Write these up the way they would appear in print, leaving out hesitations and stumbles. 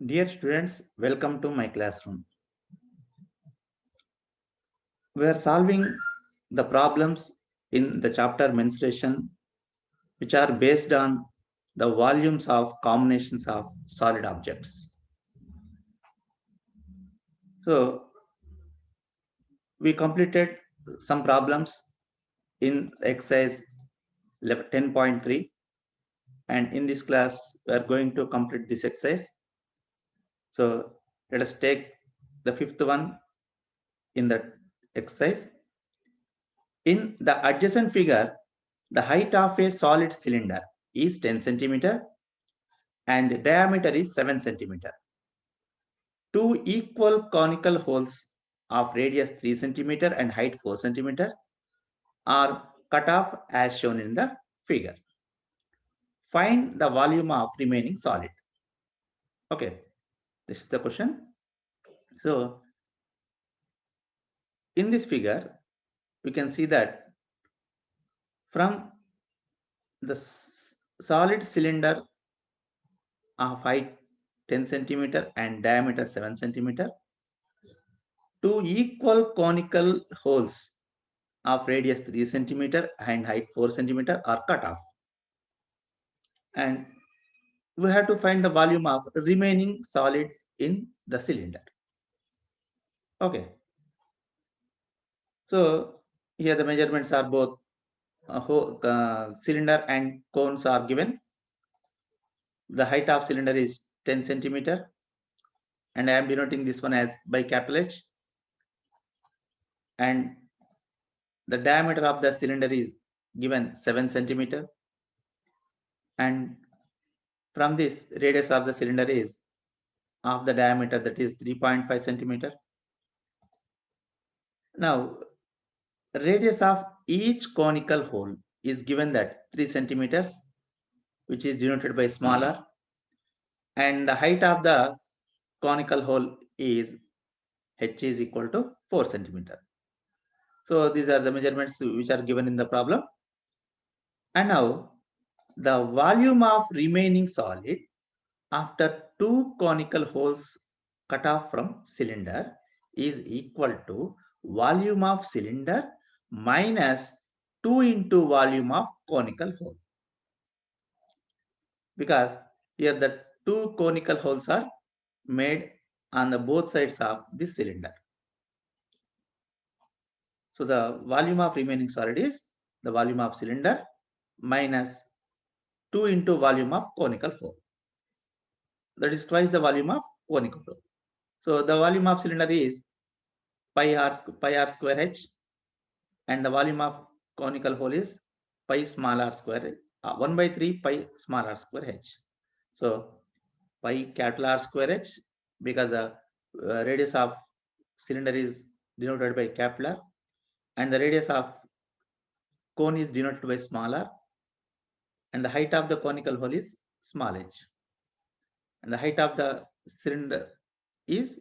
Dear students, welcome to my classroom. We are solving the problems in the chapter mensuration, which are based on the volumes of combinations of solid objects. So we completed some problems in exercise 10.3, and in this class we are going to complete this exercise. So let us take the fifth one in the exercise. In the adjacent figure, the height of a solid cylinder is 10 centimeter and diameter is 7 centimeter. Two equal conical holes of radius 3 centimeter and height 4 centimeter are cut off as shown in the figure. Find the volume of remaining solid. Okay, this is the question. So in this figure, we can see that from the solid cylinder of height 10 centimeter and diameter 7 centimeter, two equal conical holes of radius 3 centimeter and height 4 centimeter are cut off. And we have to find the volume of remaining solid in the cylinder. Okay. So here the measurements are both cylinder and cones are given. The height of cylinder is 10 centimeter, and I am denoting this one as by capital H. And the diameter of the cylinder is given 7 centimeter, and from this radius of the cylinder is of the diameter, that is 3.5 centimeter. Now radius of each conical hole is given that 3 centimeters, which is denoted by small r, and the height of the conical hole is h is equal to 4 centimeter. So these are the measurements which are given in the problem. And now the volume of remaining solid after two conical holes cut off from cylinder is equal to volume of cylinder minus 2 into volume of conical hole. Because here the two conical holes are made on the both sides of this cylinder. So the volume of remaining solid is the volume of cylinder minus 2 into volume of conical hole. That is twice the volume of conical hole. So the volume of cylinder is pi r square h, and the volume of conical hole is pi small r square 1 by 3 pi small r square h. So pi capital R square h, because the radius of cylinder is denoted by capital R and the radius of cone is denoted by small r, and the height of the conical hole is small h, and the height of the cylinder is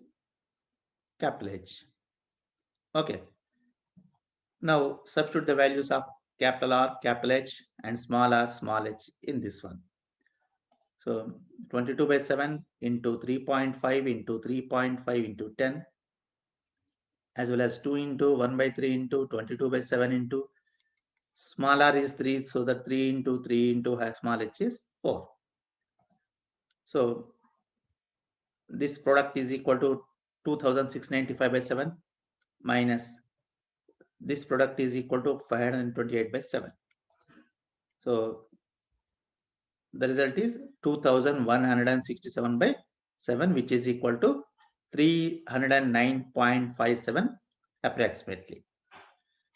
capital H. Okay. Now substitute the values of capital R, capital H, and small h in this one. So 22 by 7 into 3.5 into 3.5 into 10, as well as 2 into 1 by 3 into 22 by 7 into small r is 3, so the 3 into small h is 4. So this product is equal to 2695 by 7 minus this product is equal to 528 by 7. So the result is 2167 by 7, which is equal to 309.57 approximately.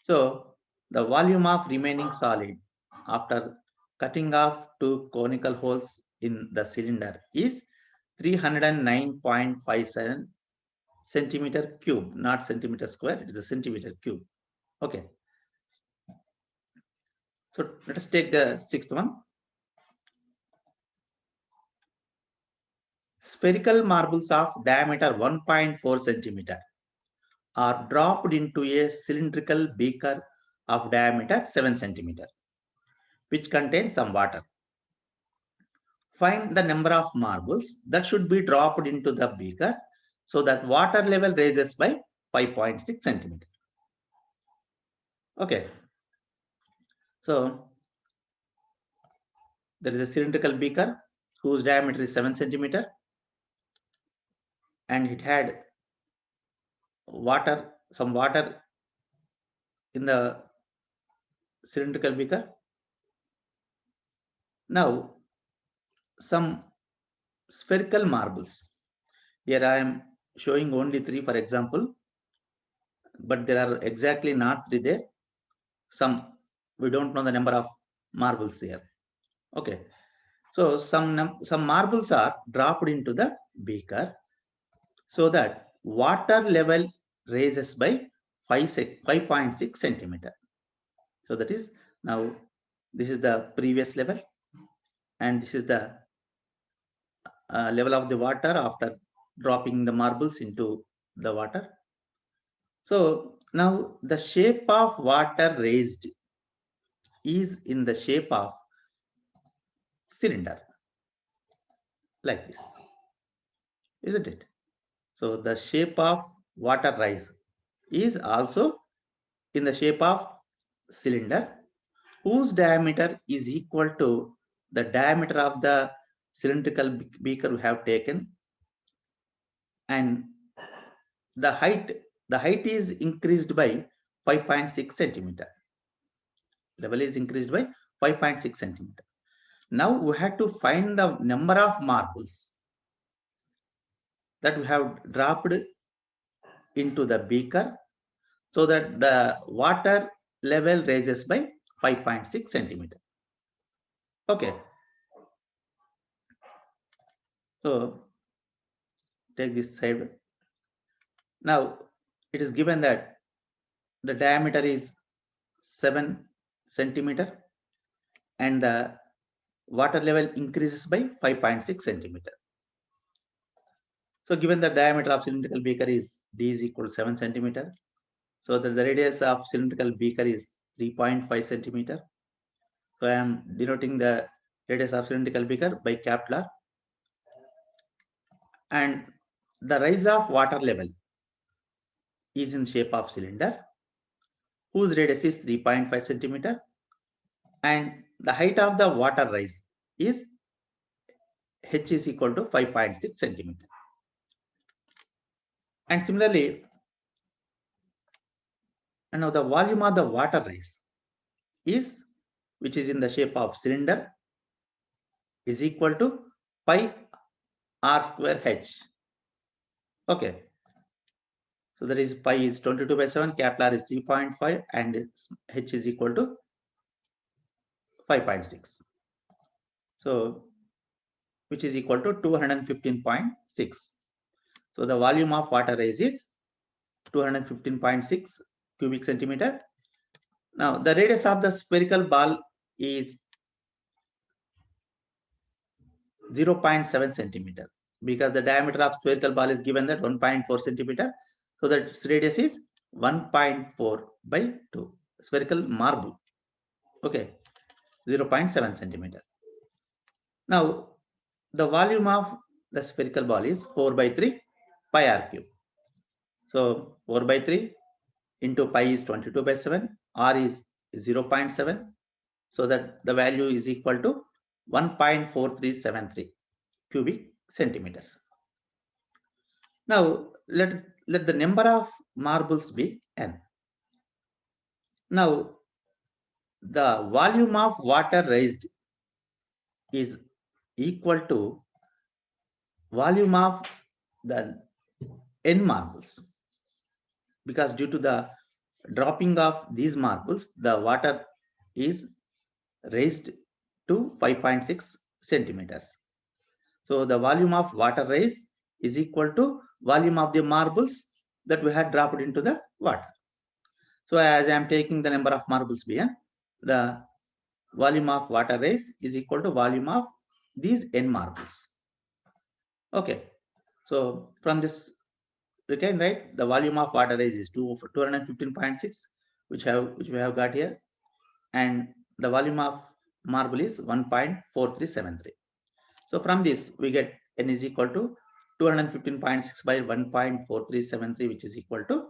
So the volume of remaining solid after cutting off two conical holes in the cylinder is 309.57 centimeter cube, not centimeter square, it is a centimeter cube. Okay. So let us take the sixth one. Spherical marbles of diameter 1.4 centimeter are dropped into a cylindrical beaker of diameter 7 centimeter, which contains some water. find the number of marbles that should be dropped into the beaker so that water level raises by 5.6 centimeter. Okay. So there is a cylindrical beaker whose diameter is 7 centimeter and it had some water in the cylindrical beaker. Now some spherical marbles. Here I am showing only 3 for example, but there are exactly not 3 there. We don't know the number of marbles here. Okay. So some marbles are dropped into the beaker so that water level raises by 5.6 centimeter. So that is, now this is the previous level and this is the level of the water after dropping the marbles into the water. So now the shape of water raised is in the shape of cylinder, like this, isn't it? So the shape of water rise is also in the shape of cylinder whose diameter is equal to the diameter of the cylindrical beaker we have taken, and the height is increased by 5.6 centimeter. Level is increased by 5.6 centimeter. Now we have to find the number of marbles that we have dropped into the beaker so that the water level raises by 5.6 centimeter. Okay. So take this side. Now it is given that the diameter is 7 centimeter and the water level increases by 5.6 centimeter. So given the diameter of cylindrical beaker is D is equal to 7 centimeter. So the radius of cylindrical beaker is 3.5 centimeter. So I am denoting the radius of cylindrical beaker by capital R. And the rise of water level is in shape of cylinder whose radius is 3.5 centimeter and the height of the water rise is h is equal to 5.6 centimeter. And similarly, now the volume of the water rise is, which is in the shape of cylinder, is equal to pi r square h. Okay. So that is pi is 22 by 7, capital R is 3.5 and h is equal to 5.6. So which is equal to 215.6. So the volume of water rise is 215.6 cubic centimeter. Now the radius of the spherical ball is 0.7 centimeter because the diameter of spherical ball is given that 1.4 centimeter. So that its radius is 1.4 by 2. Spherical marble. Okay, 0.7 centimeter. Now the volume of the spherical ball is 4 by 3 pi r cube. So 4 by 3 into pi is 22 by 7, r is 0.7. So that the value is equal to 1.4373 cubic centimeters. Now let the number of marbles be n. Now the volume of water raised is equal to volume of the n marbles, because due to the dropping of these marbles the water is raised to 5.6 centimeters. So the volume of water raised is equal to volume of the marbles that we had dropped into the water. So as I am taking the number of marbles here, the volume of water raised is equal to volume of these n marbles. Okay. So from this we can write the volume of water raised is 215.6, which we have got here, and the volume of marble is 1.4373. So from this, we get n is equal to 215.6 by 1.4373, which is equal to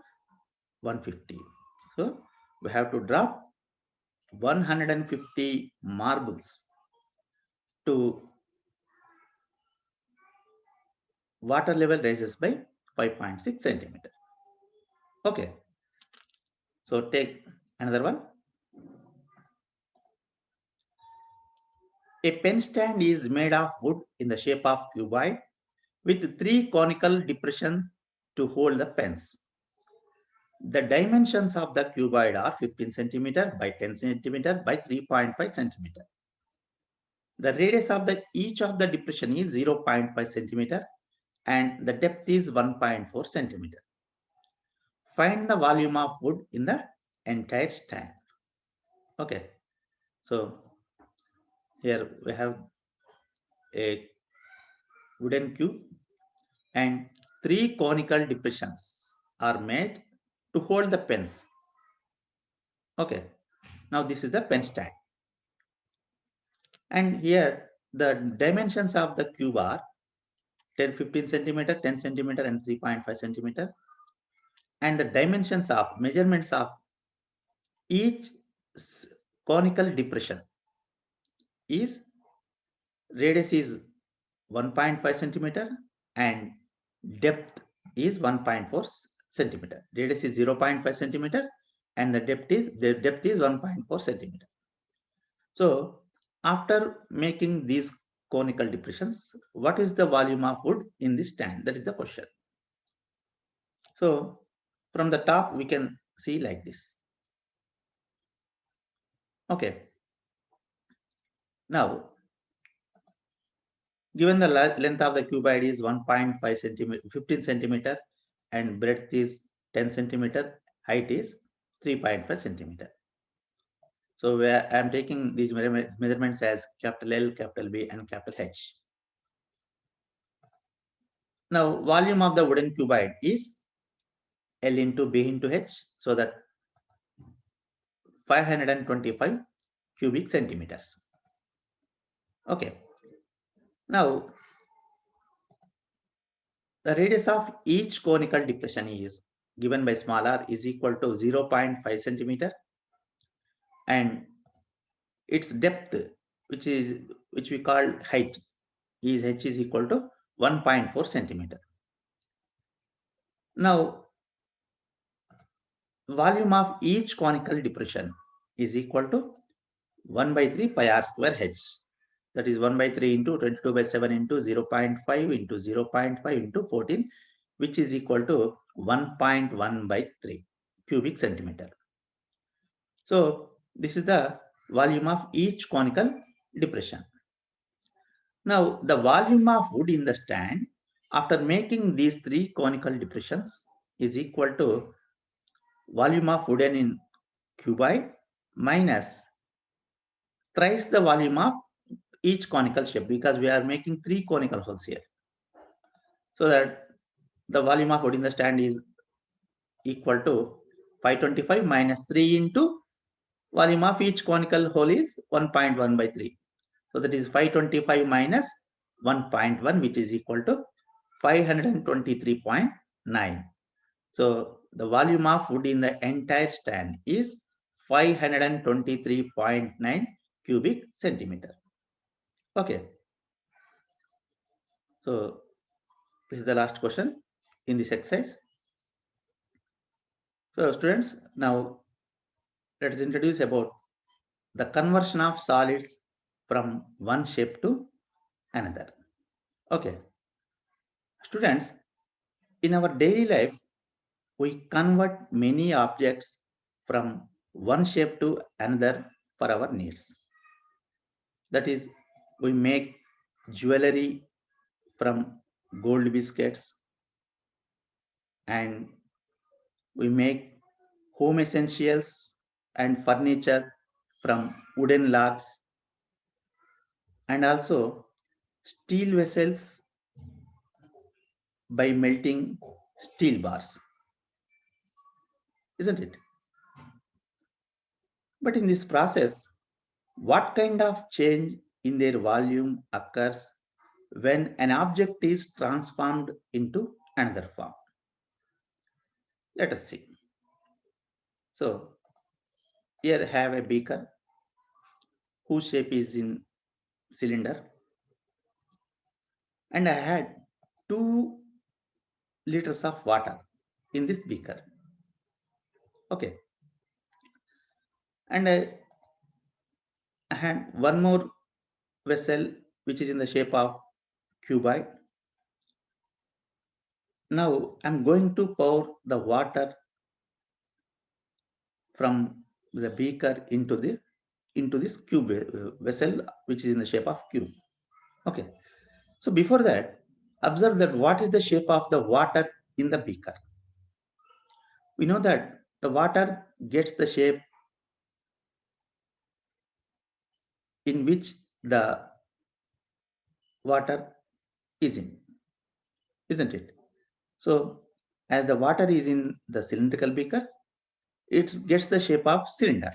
150. So we have to drop 150 marbles to water level rises by 5.6 centimeter. Okay. So take another one. A pen stand is made of wood in the shape of cuboid with 3 conical depressions to hold the pens. The dimensions of the cuboid are 15 centimeter by 10 centimeter by 3.5 centimeter. The radius of each of the depression is 0.5 centimeter and the depth is 1.4 centimeter. Find the volume of wood in the entire stand. Okay, so here we have a wooden cube and 3 conical depressions are made to hold the pens. Okay, now this is the pen stand. And here the dimensions of the cube are 15 centimeter, 10 centimeter and 3.5 centimeter. And the dimensions of measurements of each conical depression is radius is 1.5 centimeter and depth is 1.4 centimeter. Radius is 0.5 centimeter and the depth is 1.4 centimeter. So after making these conical depressions, what is the volume of wood in this stand? That is the question. So from the top we can see like this. Okay. Now, given the length of the cuboid is 1.5 centimeter, 15 centimeter, and breadth is 10 centimeter, height is 3.5 centimeter. So where I am taking these measurements as capital L, capital B, and capital H. Now, volume of the wooden cuboid is L into B into H, so that 525 cubic centimeters. Okay. Now, the radius of each conical depression is given by small r is equal to 0.5 centimeter and its depth, which we call height, is h is equal to 1.4 centimeter. Now, volume of each conical depression is equal to 1 by 3 pi r square h. That is 1 by 3 into 22 by 7 into 0.5 into 0.5 into 14, which is equal to 1.1 by 3 cubic centimeter. So this is the volume of each conical depression. Now the volume of wood in the stand after making these 3 conical depressions is equal to volume of wooden in cuboid minus thrice the volume of each conical shape, because we are making 3 conical holes here. So that the volume of wood in the stand is equal to 525 minus 3 into volume of each conical hole is 1.1 by 3. So that is 525 minus 1.1, which is equal to 523.9. So the volume of wood in the entire stand is 523.9 cubic centimeter. Okay. So this is the last question in this exercise. So students, now let us introduce about the conversion of solids from one shape to another. Okay. Students, in our daily life, we convert many objects from one shape to another for our needs. That is, we make jewelry from gold biscuits and we make home essentials and furniture from wooden logs and also steel vessels by melting steel bars, isn't it? But in this process, what kind of change in their volume occurs when an object is transformed into another form. Let us see. So here I have a beaker whose shape is in cylinder, and I had 2 liters of water in this beaker. Okay, and I had one more vessel which is in the shape of cuboid. Now I'm going to pour the water from the beaker into this cube vessel which is in the shape of cube. Okay, so before that, observe that what is the shape of the water in the beaker. We know that the water gets the shape in which the water is in, isn't it? So as the water is in the cylindrical beaker, it gets the shape of cylinder,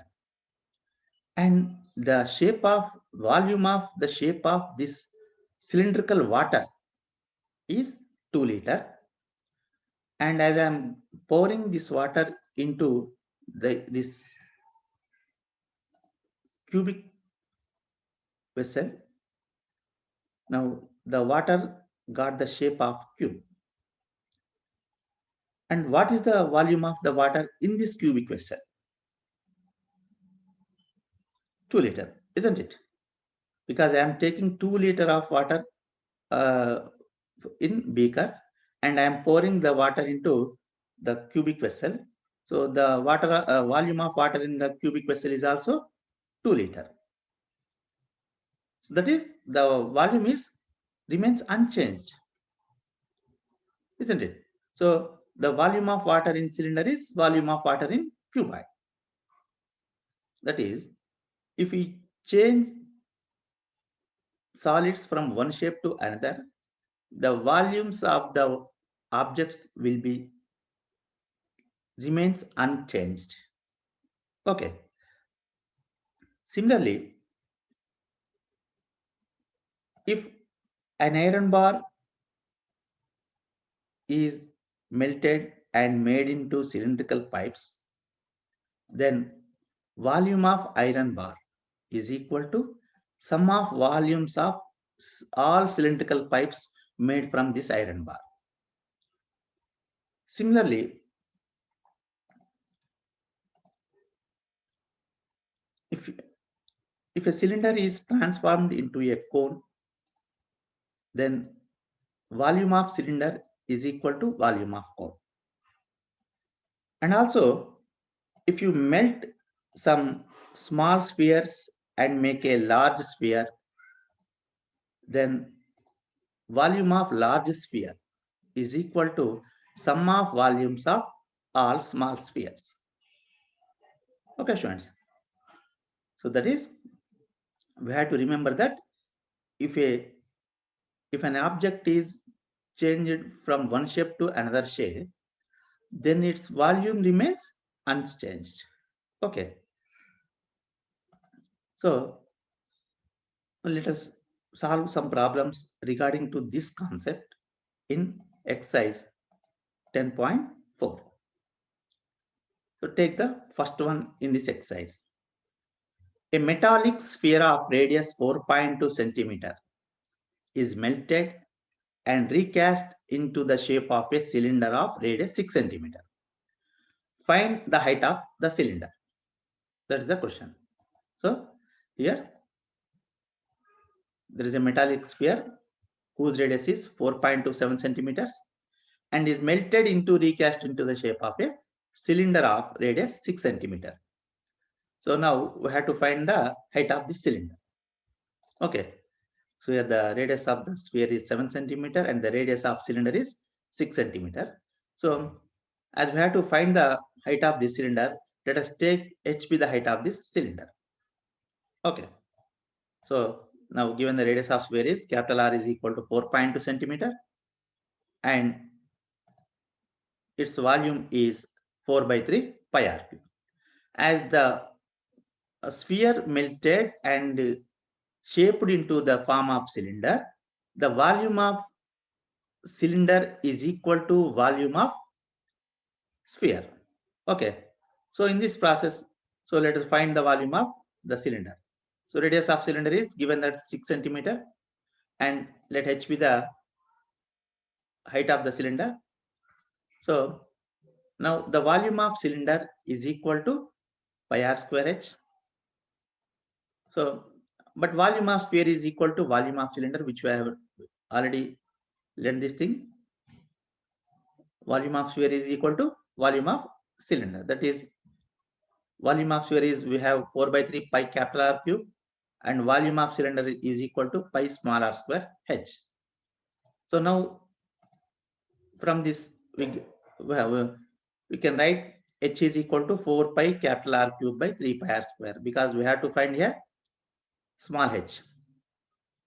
and the shape of volume of the shape of this cylindrical water is 2 liter. And as I'm pouring this water into this cubic vessel, now the water got the shape of cube. And what is the volume of the water in this cubic vessel? 2 liter, isn't it? Because I am taking 2 liter of water in beaker, and I am pouring the water into the cubic vessel. So the water volume of water in the cubic vessel is also 2 liter. So that is, the volume remains unchanged, isn't it? So the volume of water in cylinder is volume of water in cuboid. That is, if we change solids from one shape to another, the volumes of the objects will be remains unchanged. Okay. Similarly, if an iron bar is melted and made into cylindrical pipes, then volume of iron bar is equal to sum of volumes of all cylindrical pipes made from this iron bar. Similarly, if a cylinder is transformed into a cone, then volume of cylinder is equal to volume of cone. And also, if you melt some small spheres and make a large sphere, then volume of large sphere is equal to sum of volumes of all small spheres. Okay, students. So that is, we have to remember that if an object is changed from one shape to another shape, then its volume remains unchanged. Okay. So let us solve some problems regarding to this concept in exercise 10.4. So take the first one in this exercise. A metallic sphere of radius 4.2 centimeter is melted and recast into the shape of a cylinder of radius 6 centimeter. Find the height of the cylinder. That's the question. So here there is a metallic sphere whose radius is 4.27 centimeters and is melted into recast into the shape of a cylinder of radius 6 centimeter. So now we have to find the height of this cylinder. Okay. So here the radius of the sphere is 7 centimeter and the radius of cylinder is 6 centimeter. So as we have to find the height of this cylinder, let us take h be the height of this cylinder. Okay. So now given the radius of sphere is capital R is equal to 4.2 centimeter and its volume is 4 by 3 pi r cube. As the sphere melted and shaped into the form of cylinder, the volume of cylinder is equal to volume of sphere. Okay. So in this process, so let us find the volume of the cylinder. So radius of cylinder is given that 6 centimeter, and let h be the height of the cylinder. So now the volume of cylinder is equal to pi r square h. So, but volume of sphere is equal to volume of cylinder, which we have already learned this thing. Volume of sphere is equal to volume of cylinder. That is, volume of sphere is, we have 4 by 3 pi capital R cube, and volume of cylinder is equal to pi small r square h. So now from this we can write h is equal to 4 pi capital R cube by 3 pi r square, because we have to find here small h,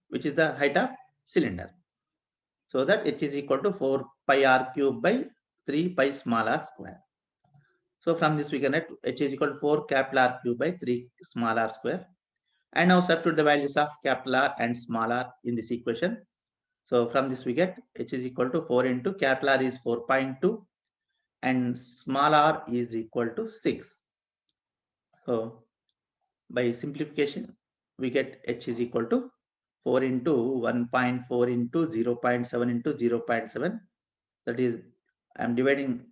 which is the height of cylinder. So that h is equal to 4 pi r cube by 3 pi small r square. So from this we can write h is equal to 4 capital R cube by 3 small r square. And now substitute the values of capital R and small r in this equation. So from this we get h is equal to 4 into capital R is 4.2 and small r is equal to 6. So by simplification, we get h is equal to 4 into 1.4 into 0.7 into 0.7. That is, I am dividing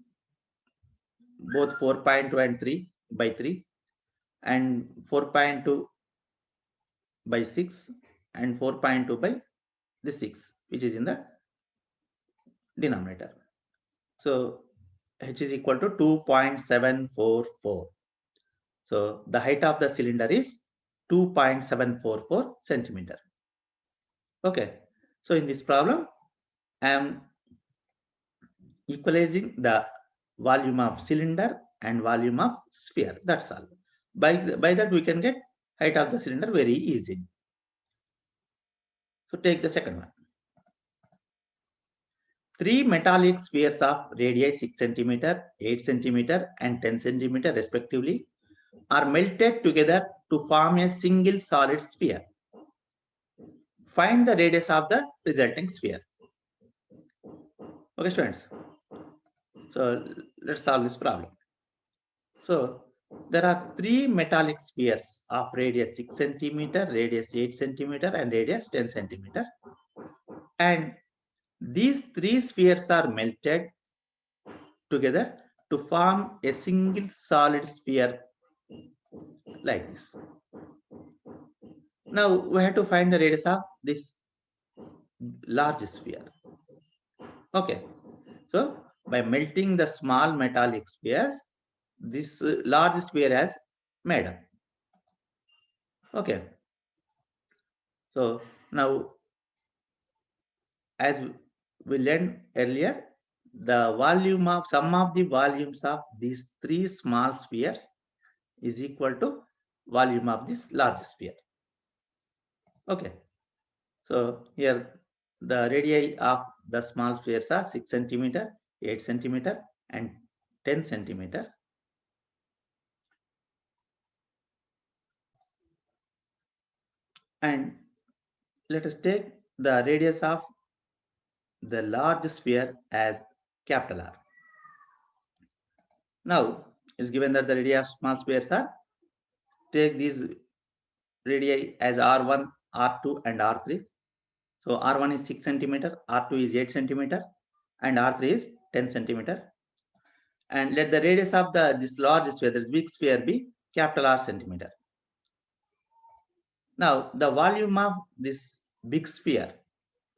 both 4.2 and 3 by 3, and 4.2 by 6 and 4.2 by the 6, which is in the denominator. So h is equal to 2.744. So the height of the cylinder is 2.744 centimeter. Okay. So in this problem, I am equalizing the volume of cylinder and volume of sphere. That's all. By that we can get height of the cylinder very easily. So take the second one. 3 metallic spheres of radii 6 centimeter, 8 centimeter, and 10 centimeter respectively are melted together to form a single solid sphere. Find the radius of the resulting sphere. Okay, students. So let's solve this problem. So there are 3 metallic spheres of radius 6 centimeter, radius 8 centimeter, and radius 10 centimeter. And these 3 spheres are melted together to form a single solid sphere like this. Now we have to find the radius of this large sphere. Okay. So by melting the small metallic spheres, this large sphere has made up. Okay. So now, as we learned earlier, the volume of sum of the volumes of these 3 small spheres is equal to volume of this large sphere. Okay. So here the radii of the small spheres are 6 centimeter, 8 centimeter, and 10 centimeter. And let us take the radius of the large sphere as capital R. Now it's given that the radii of small spheres are, take these radii as R1, R2, and R3. So R1 is 6 centimeter, R2 is 8 centimeter, and R3 is 10 centimeter. And let the radius of this large sphere, this big sphere, be capital R centimeter. Now the volume of this big sphere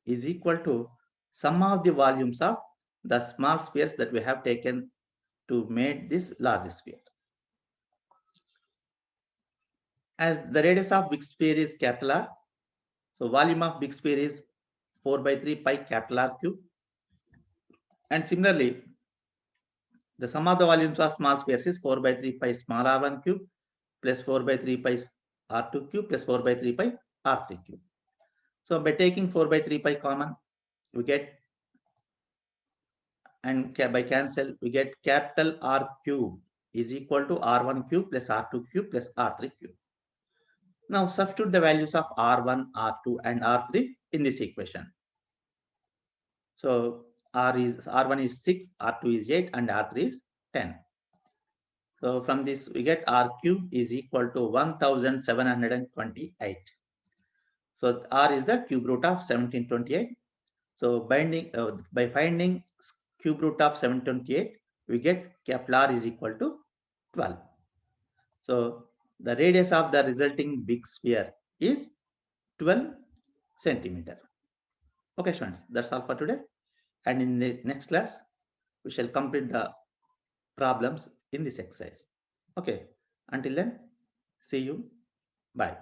is equal to sum of the volumes of the small spheres that we have taken to make this large sphere. As the radius of big sphere is capital R, so volume of big sphere is 4 by 3 pi capital R cube. And similarly, the sum of the volumes of small spheres is 4 by 3 pi small r1 cube plus 4 by 3 pi r2 cube plus 4 by 3 pi r3 cube. So by taking 4 by 3 pi common, we get, and by cancel, we get capital R cube is equal to R1 cube plus R2 cube plus R3 cube. Now substitute the values of R1, R2, and R3 in this equation. So R1 is 6, R2 is 8, and R3 is 10. So from this we get R cube is equal to 1728. So R is the cube root of 1728. So by finding cube root of 728, we get capital R is equal to 12. So the radius of the resulting big sphere is 12 centimeter. Okay, students, that's all for today. And in the next class, we shall complete the problems in this exercise. Okay, until then, see you. Bye.